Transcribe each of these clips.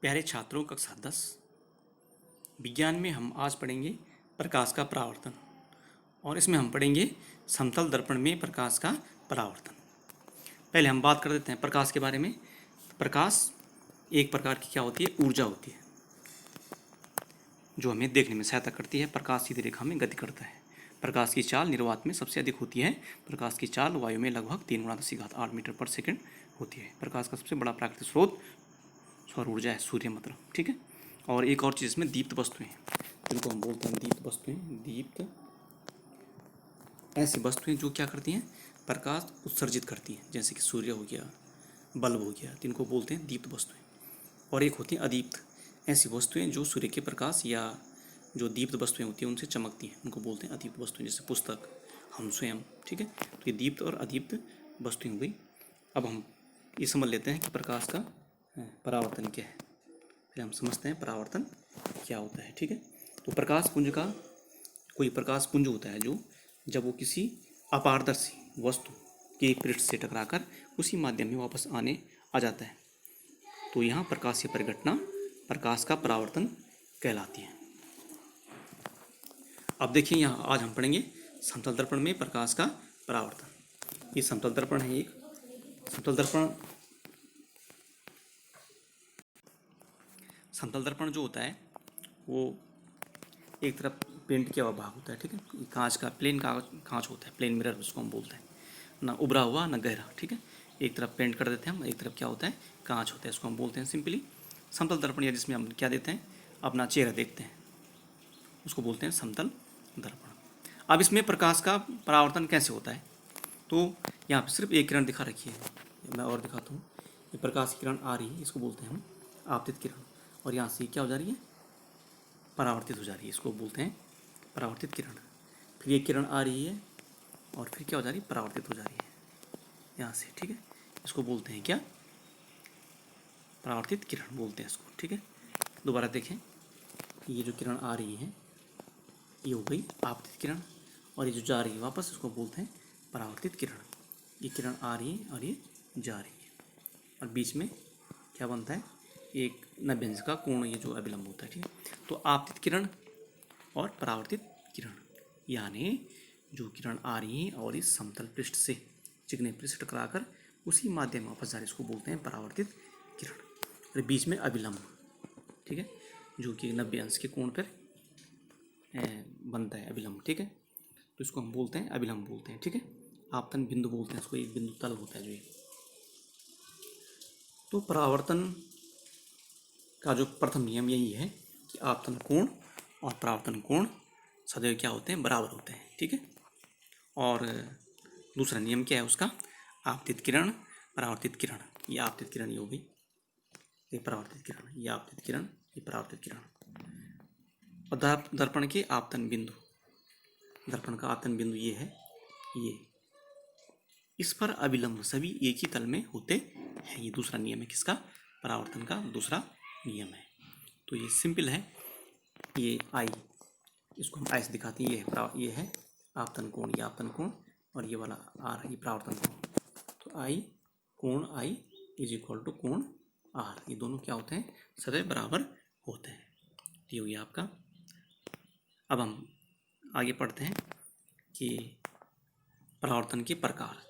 प्यारे छात्रों, कक्षा 10 विज्ञान में हम आज पढ़ेंगे प्रकाश का परावर्तन। और इसमें हम पढ़ेंगे समतल दर्पण में प्रकाश का परावर्तन। पहले हम बात कर देते हैं प्रकाश के बारे में। प्रकाश एक प्रकार की क्या होती है? ऊर्जा होती है जो हमें देखने में सहायता करती है। प्रकाश सीधी रेखा में गति करता है। प्रकाश की चाल निर्वात में सबसे अधिक होती है। प्रकाश की चाल वायु में लगभग 3 × 10⁸ मीटर पर सेकंड होती है। प्रकाश का सबसे बड़ा प्राकृतिक स्रोत सौर ऊर्जा है, सूर्य मतलब। ठीक है। और एक और चीज़ इसमें दीप्त वस्तुएं, जिनको हम बोलते हैं दीप्त वस्तुएं। दीप्त ऐसी वस्तुएं जो क्या करती हैं? प्रकाश उत्सर्जित करती हैं, जैसे कि सूर्य हो गया, बल्ब हो गया, जिनको बोलते हैं दीप्त वस्तुएं। और एक होती हैं अदीप्त, ऐसी वस्तुएं जो सूर्य के प्रकाश या जो दीप्त वस्तुएं होती हैं उनसे चमकती हैं, उनको बोलते हैं अदीप्त वस्तुएं, जैसे पुस्तक, हम स्वयं। ठीक है। तो ये दीप्त और अदीप्त वस्तुएं हो गई। अब हम ये समझ लेते हैं कि प्रकाश का परावर्तन क्या है। फिर हम समझते हैं परावर्तन क्या होता है। ठीक है। तो प्रकाश पुंज का कोई प्रकाश पुंज होता है जो जब वो किसी अपारदर्शी वस्तु के पृष्ठ से टकराकर उसी माध्यम में वापस आने आ जाता है, तो यहाँ प्रकाशीय परिघटना प्रकाश का परावर्तन कहलाती है। अब देखिए, यहाँ आज हम पढ़ेंगे समतल दर्पण में प्रकाश का परावर्तन। ये समतल दर्पण है। एक समतल दर्पण जो होता है वो एक तरफ पेंट किया हुआ भाग होता है। ठीक है। कांच का प्लेन कांच होता है, प्लेन मिरर उसको हम बोलते हैं, ना उभरा हुआ ना गहरा। ठीक है। एक तरफ पेंट कर देते हैं हम, एक तरफ क्या होता है? कांच होता है। इसको हम बोलते हैं सिंपली समतल दर्पण, या जिसमें हम क्या देते हैं? अपना चेहरा देखते हैं, उसको बोलते हैं समतल दर्पण। अब इसमें प्रकाश का परावर्तन कैसे होता है? तो यहाँ पर सिर्फ एक किरण दिखा रखी है, मैं और दिखाता हूँ। ये प्रकाश की किरण आ रही है, इसको बोलते हैं हम आपतित किरण। और यहाँ से क्या हो जा रही है? परावर्तित हो जा रही है, इसको बोलते हैं परावर्तित किरण। फिर ये किरण आ रही है और फिर क्या हो जा रही है? परावर्तित हो जा रही है यहाँ से। ठीक है। इसको बोलते हैं क्या? परावर्तित किरण बोलते हैं इसको। ठीक है। दोबारा देखें, ये जो किरण आ रही है ये हो गई आपतित किरण, और ये जो जा रही है वापस, इसको बोलते हैं परावर्तित किरण। ये किरण आ रही है और ये जा रही है, और बीच में क्या बनता है? एक नभ्यंश का कोण, ये जो अभिलंब होता है। ठीक है। तो आपतित किरण और परावर्तित किरण, यानी जो किरण आ रही है और इस समतल पृष्ठ से चिकने पृष्ठ टकराकर उसी माध्यम में वापस जा रही, इसको बोलते हैं परावर्तित किरण। और बीच में अभिलंब, ठीक है, जो कि 90 अंश के कोण पर बनता है अभिलंब। ठीक है। तो इसको हम बोलते हैं अभिलंब बोलते हैं। ठीक है। आपतन बिंदु बोलते हैं इसको, एक बिंदु तल होता है जो ये। तो परावर्तन का जो प्रथम नियम यही है कि आपतन कोण और परावर्तन कोण सदैव क्या होते हैं? बराबर होते हैं। ठीक है। और दूसरा नियम क्या है उसका? आपतित किरण, परावर्तित किरण। ये आपतित किरण ये हो गई, ये परावर्तित किरण, ये आपतित किरण, ये परावर्तित किरण। और दर्पण के आपतन बिंदु, दर्पण का आपतन बिंदु ये है, ये इस पर अभिलंब सभी एक ही तल में होते हैं। ये दूसरा नियम है किसका? परावर्तन का दूसरा नियम है। तो ये सिंपल है। ये आई, इसको हम आई से दिखाते हैं। ये है आपतन कोण, ये आपतन कोण, और ये वाला आर, ये परावर्तन कोण। तो आई कोण आई इज इक्वल टू कोण आर, ये दोनों क्या होते हैं? सदैव बराबर होते हैं। ये हो गया आपका। अब हम आगे पढ़ते हैं कि परावर्तन के प्रकार।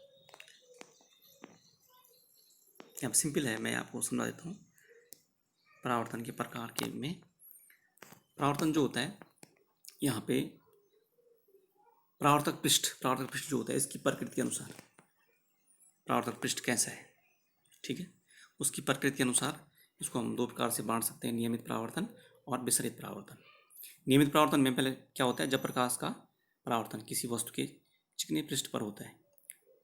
अब सिंपल है, मैं आपको समझा देता हूँ। परावर्तन के प्रकार के में परावर्तन जो होता है, यहाँ पे परावर्तक पृष्ठ जो होता है, इसकी प्रकृति के अनुसार परावर्तक पृष्ठ कैसा है, ठीक है, उसकी प्रकृति के अनुसार इसको हम दो प्रकार से बांट सकते हैं, नियमित परावर्तन और विसरित परावर्तन। नियमित परावर्तन में पहले क्या होता है? जब प्रकाश का परावर्तन किसी वस्तु के चिकने पृष्ठ पर होता है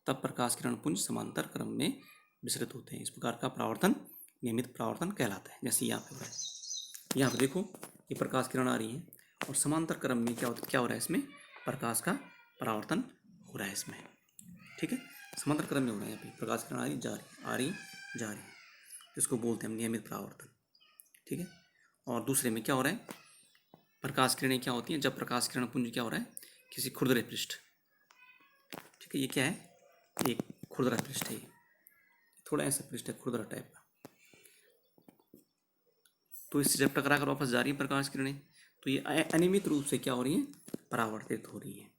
तब प्रकाश किरण पुंज समांतर क्रम में विसरित होते हैं। इस प्रकार का परावर्तन नियमित परावर्तन कहलाता है। जैसे यहाँ पे हो रहा है, यहाँ पे देखो, ये प्रकाश किरण आ रही है और समांतर क्रम में क्या हो रहा है? इसमें प्रकाश का परावर्तन हो रहा है इसमें। ठीक है। समांतर क्रम में हो रहा है। यहाँ पे प्रकाश किरण आ रही, जा रही, आ रही, जा रही, इसको बोलते हैं हम नियमित परावर्तन। ठीक है। और दूसरे में क्या हो रहा है? प्रकाश किरणें क्या होती हैं? जब प्रकाश किरण पुंज क्या हो रहा है? किसी खुरदरे पृष्ठ, ठीक है, ये क्या है? एक खुरदरा पृष्ठ है, थोड़ा ऐसा पृष्ठ है खुरदरा टाइप का। तो इससे जब टकरा कर वापस जा रही है प्रकाश किरणें, तो ये अनियमित रूप से क्या हो रही है, परावर्तित हो रही है।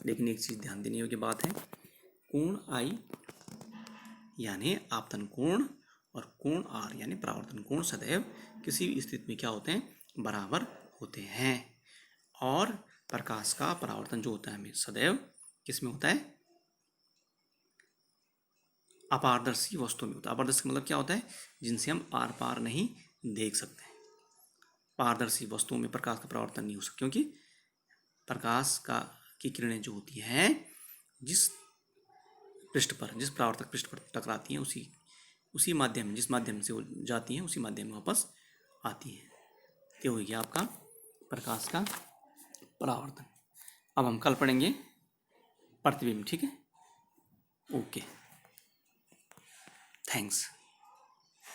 लेकिन एक चीज़ ध्यान देने योग्य बात है, कोण आई यानी आपतन कोण और कोण आर यानी परावर्तन कोण सदैव किसी भी स्थिति में क्या होते हैं, बराबर होते हैं। और प्रकाश का परावर्तन जो होता है हमें सदैव किस में होता है, अपारदर्शी वस्तु में होता है। अपारदर्शी मतलब क्या होता है, जिनसे हम आर पार नहीं देख सकते। पारदर्शी वस्तुओं में प्रकाश का परावर्तन नहीं हो सकता, क्योंकि प्रकाश का की किरणें जो होती हैं जिस पृष्ठ पर, जिस परावर्तक पृष्ठ पर टकराती हैं, उसी माध्यम, जिस माध्यम से वो जाती हैं उसी माध्यम में वापस आती हैं। ये हो गया आपका प्रकाश का परावर्तन। अब हम कल पढ़ेंगे प्रतिबिंब, ठीक है। Okay, thanks.